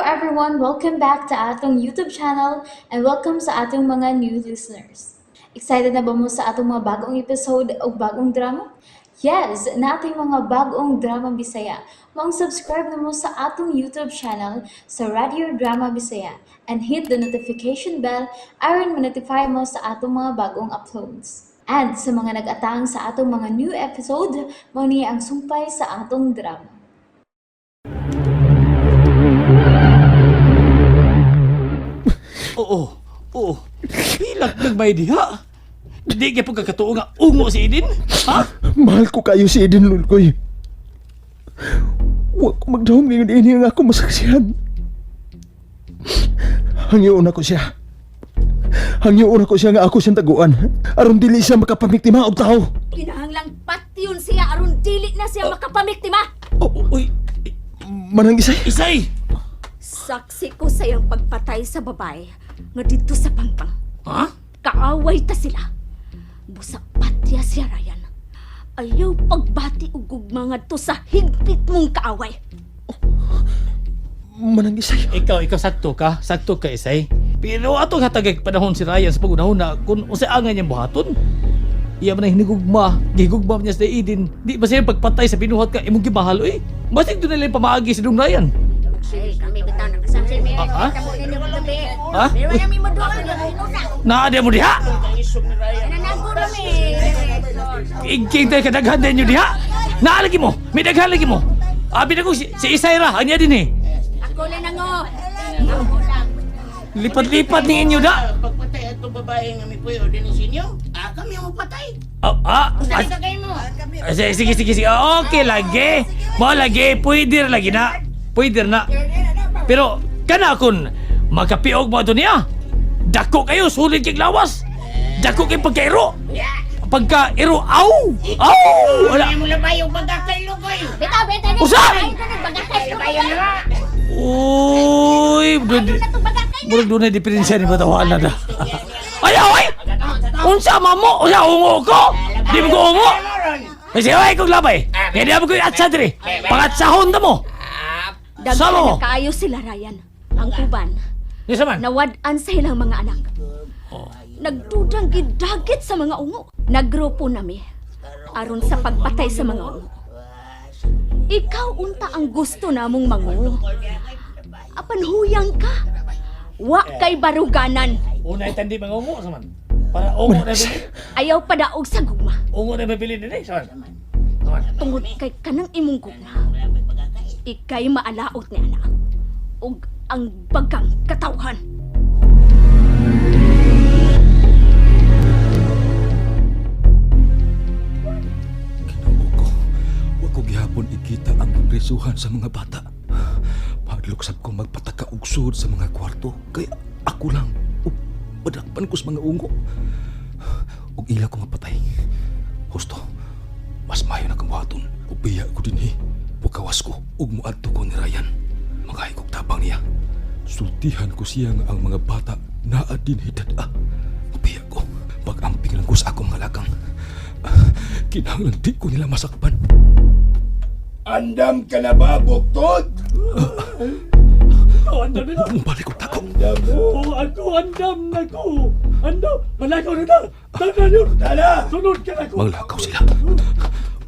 everyone! Welcome back to atong YouTube channel and welcome sa atong mga new listeners. Excited na ba mo sa atong mga bagong episode o bagong drama? Yes, na ating mga bagong drama Bisaya. Mag-subscribe na mo sa atong YouTube channel sa Radio Drama Bisaya and hit the notification bell aron ma-notify mo sa atong mga bagong uploads. And sa mga nag-atang sa atong mga new episode, mo niya ang sumpay sa atong drama. Oo. Pilak nagmay diha. Di kaya pagkakatuo nga ungo si Eden? Ha? Mahal ko kayo si Eden, Lulkoy. Huwag ko magdahom ngayon ini ang ako masaksihan. Hangyoon ako siya. Hangyoon ako siya nga ako siyang taguan. Aron dili siya makapamiktima og tao. Kinahanglang patyon siya aron dili na siya makapamiktima. Uy, Manang Isay. Isay! Saksi ko sa iyang pagpatay sa babae nga dito sa Pangpang. Ha? Kaaway ta sila. Busa patya siya, Ryan. Ayaw pagbati og gugma ngadto sa higpit mong kaaway. Manang Isay. Ikaw sakto ka Isay. Pero ato nga tagay panahon si Ryan sa pagunahon na kung usa angan niyang buhaton. Iya man na hinigugma, gigugma niya sa Eden. Di ba siya pagpatay sa binuhat ka imong gimahal oy? Basig doon nila yung pamaagi sa dong Ryan. Ay, kami bitaw na kasamsin mi. Ha? Ha? Pero wala mi maduol nga hinuna. Naade mo diha? Nananago na mi. Igking tayo kadaghan din nyo diha? Naalagi mo? May daghan lagi mo? Abi na ko si Isay ra, anya din eh. Ako lang nango. Lipat-lipat ni inyo da. Pagpatay atong babae nga may puyo din sa inyo, kami ang magpatay. Sagay mo. Sige. Okay lagi. Mo lagi, pwede lagi na. Pwede na. Pero kana kun makapiog mo ato niya. Dako kayo, sulit kay lawas. Dako kay pagkairo. Pagkairo, aw! Wala. Kaya mo labay yung pagkakay lukoy. Bitaw. Usa! Bagakay Labay yung na. Uy, murag doon na diferensya ni Batawan na da. Ayaw, ay! Unsa mamo? Unsa ungo ko? Di mo ko ungo? Kasi ay kong labay. Kaya di mo ko atsa diri. Pangatsahon ta mo. Salo! Daghan na kaayo sila, Ryan. Ang uban, Di saman? nawad-an sa ilang mga anak. Nagdudang gidagit sa mga ungo. Naggrupo nami aron sa pagpatay sa mga ungo. Ikaw unta ang gusto namong mangungo. Apan huyang ka. Wa kay baruganan. Una itandi mga ungo saman. Para ungo na bili. Ayaw padaog sa gugma. Ungo na bili din saman. Tungod kay kanang imong gugma. Ikay maalaot ni anak. Ug ang bagang katawhan. Ginoo ko. Huwag ko gihapon ikita ang presuhan sa mga bata. Padluksab ko magpataka og sud sa mga kwarto. Kaya ako lang. Padakpan ko sa mga ungo. Og ila ko mapatay. Husto, mas mayo na kamuhaton. Ubiya ko din Pagkawas ko, ug muadto ko ni Ryan. Magahay kong tabang niya. Sultihan ko siya nga ang mga bata naa din hidad. Ubiya ko, pag-amping lang ko sa akong malakang. Kinahanglan di ko nila masakpan. Andam ka na ba, buktod? Andam na. Balik ko tako. Andam na. Ako andam na ko. Andam, malakaw na na. Tanda nyo. Tala! Sunod ka na ko. Manglakaw sila.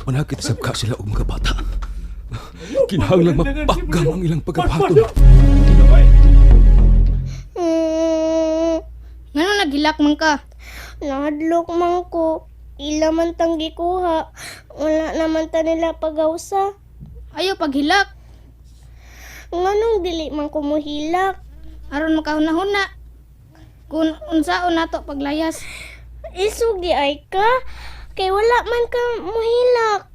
Manakit sabka sila og mga bata. Kinahanglan mapakgang ang ilang pagkabaton. Ngano nagilak man ka? Nahadlok man ko. Ila man tang gikuha. Wala naman ta nila pagawsa. Ayaw paghilak. Nganong dili man ko mohilak? Aron makahuna-huna. Kung unsaon nato paglayas. Isog di ay ka. Kay wala man ka mohilak.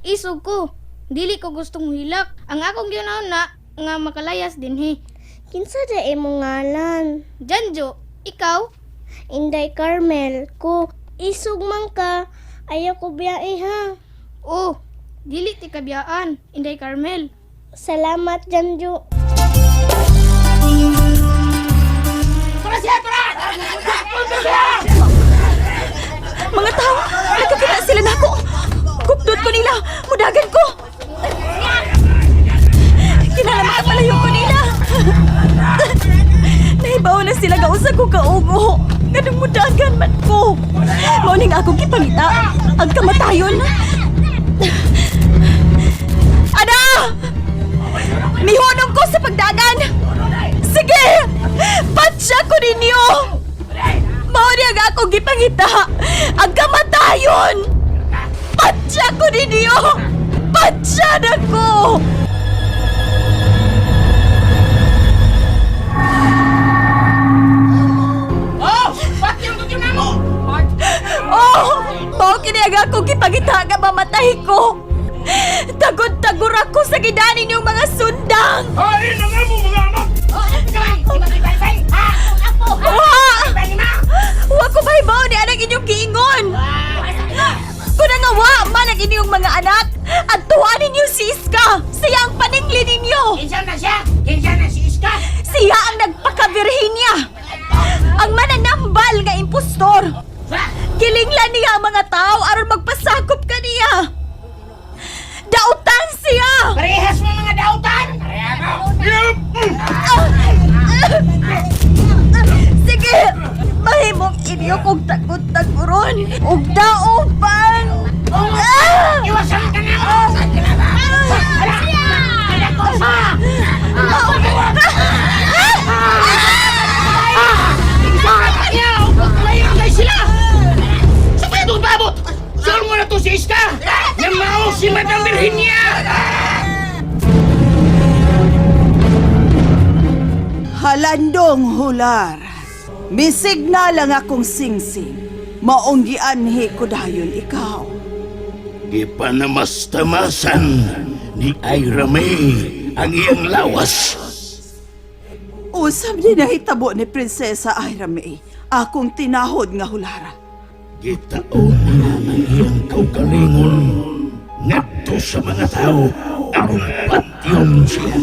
Isog ko. Dili ko gustong hilak. Ang akong ginahuna nga makalayas dinhi. Kinsa da imong ngalan? Janjo, ikaw? Inday Carmel ko. Isog man ka. Ayaw ko biyae ha. Dili ti kabiyaan. Inday Carmel. Salamat, Janjo. Mga tao, nakakita sila nako. Kupdot ko nila, mudagan ko. Kinala makapalayo ko nila. ako kaungo. Ganang mudagan man ko. Mauning akong kipangita. Ang kamatayon. Ana! Mihunong ko sa pagdagan. Sige! Patsya ko ninyo! Mauning akong kipangita. Ang kamatayon! Patsya ko ninyo! Patsya na ko! Oh! Ba't yung gutom na mo? Oh! Mao kiniyaga ko kipagita nga mamatay ko! Tagod-tagor ako sa gidani niyong mga sundang! Ay, na nga mo mga anak! Wa! Wa ko mahibaw ni anak inyong giingon! Kung nga wa man ang inyong mga anak, at tuwanin niyo si Iska! Siya ang paningli ninyo! Kinsa na siya? Kinsa na si Iska? Siya ang nagpakavirhinya! Ang mananambal nga impostor! Kilinglan niya ang mga tao aron magpasakop kaniya! Dautan siya! Parehas mo mga dautan! Sige! Mahimong inyo kong takot-taguron! Ug daupan! Iwasan ka na! Anak ko sa! Bakit niya? Mayroon kayo sila! Sa kaya itong babot? Saan mo na to si Iska? Namao si Madam Virginia! Halandong hular. Bisig na lang akong singsing. Maong gianhi ko dayon ikaw. Di pa namas-tamasan ni Ira May ang iyang lawas. Usab din nahitabo ni Prinsesa Ira May. Akong tinahod nga hulara. Gitaon na ang iyang kaugalingon ngadto sa mga tao aron patyon siya.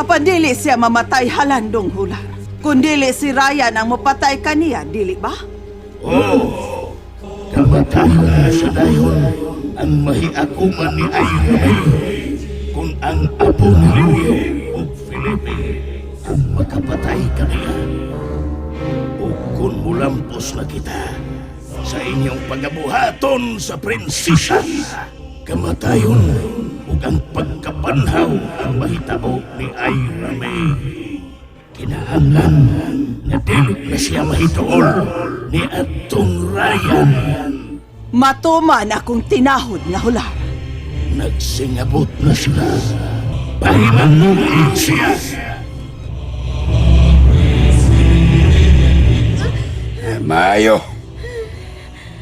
Apan dili siya mamatay halandong hular. Kung dili si Ryan ang mapatay kaniya, dili ba? Oh, kamatayon na sa dayon ang mahiakuman ni Ira May kung ang apo ni Leo o Felipe ang makapatay kaniya. O kung mulampos na kita sa inyong pagabuhaton sa prinsesa, kamatayon ug ang pagkapanhaw ang mahitabo ni Ira May. Kinahanglan na dili na siya mahituol ni atong Ryan. Matuman akong tinahod nga hulara. Nagsingabot na sila. Pahimanuin siya.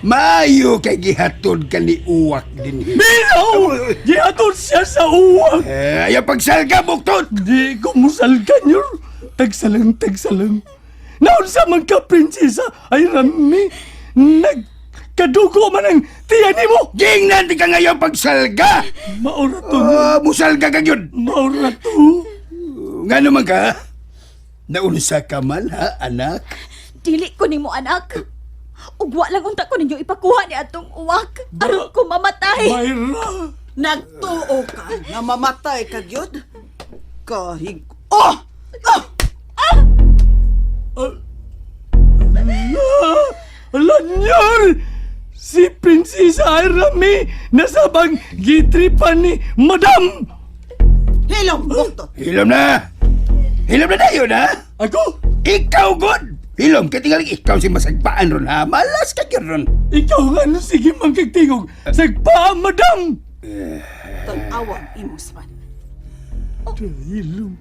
Maayo kay gihatod ka ni Uwak din. Binaw! Gihatod siya sa uwag! Ayaw pagsalga, buktot! Di ko musalgan yun. Tagsalang. Naunsa man ka, prinsesa, ay rami. Nagkadugo man ang tiyan mo. Gingnan di ka ngayon pagsalga! Maura to. Musalga ka yun! Maura to. Nga naman ka? Naunsa ka man, ha, anak? Dili ko nimo anak! Ug wa lang unta ko ninyo ipakuha ni atong uwak aron ko mamatay! Mayra. Nagtuo ka na mamatay ka gyud? Kahig... Oh! Lanyar! Si Prinsesa Irami nasabang gitripan ni Madam! Hilom, buktot! Hilom na! Hilom na tayo na! Ako? Ikaw, God! Hilom, katingal ikaw si masagpaan ron, ha? Malas ka yun ron! Ikaw nga no sige magkagtingog. Sagpa, Madam! Tan-awang imusman. Ilong.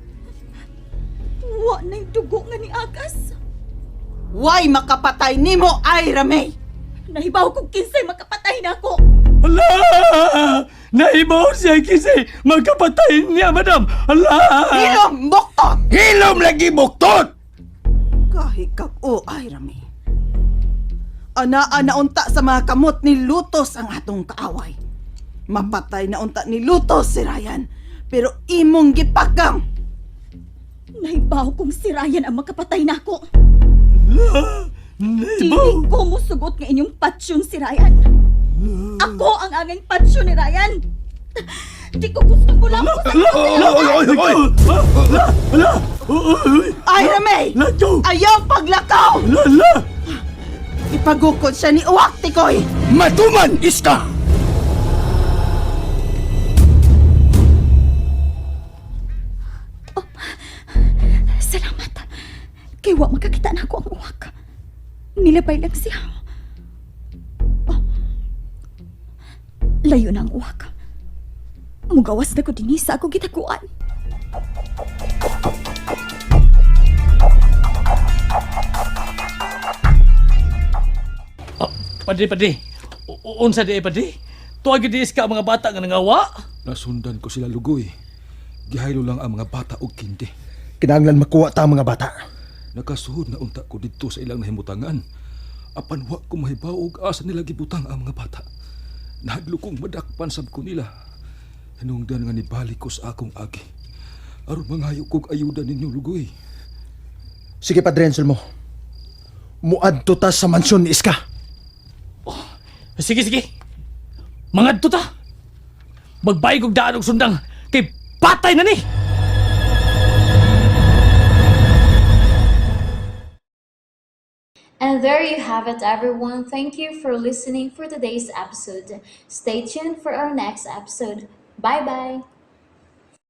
Wa na'y dugo nga ni Agas! Why makapatay nimo, Ira May? Nahibaw kong kinsay makapatay na ako! Ala! Naibaw siya kasi magkapatay niya, Madam! Ala! Hilom, buktot! Hilom lagi, buktot! Kahit kag o, Ira May. Ana unta sa mga kamot ni Lutos ang atong kaaway. Mapatay na unta ni Lutos si Ryan, pero imong gipakam. Nahibaw kong si Ryan ang makapatay na ako! Naibaw! Dili ko musugot nga inyong patsyon si Ryan! Ako ang angay patsyon ni Ryan! Di ko gusto ko lang po sa Ira May! Ayaw paglakaw! Ipagukod siya ni Uwak Tikoy! Matuman, Iska! Salamat. Kay wa makakita na ako ang uwak. Nilabay lang siya. Oh. Layo na ang uwak. Mugawas na ko din sa ako gitakuan. Padre. Unsa di padre? Tuwa gid iska ang mga bata nga nangawa. Nasundan ko sila lugoy. Gihaylo lang ang mga bata og kindi. Kinahanglan makuha ta ang mga bata. Nakasuhod na unta ko dito sa ilang nahimutangan. Apan wa ko mahibaw og asa nila gibutang ang mga bata. Nahadlo kong madakpan sab ko nila. Hinungdan nga nibalik ko sa akong agi. Aron mangayo kog ayuda ninyo lugoy. Sige, Padre Anselmo. Muadto ta sa mansyon ni Iska. Sige. Mga ta. Magbayig og daan og sundang kay patay na ni. And there you have it, everyone. Thank you for listening for today's episode. Stay tuned for our next episode. Bye bye.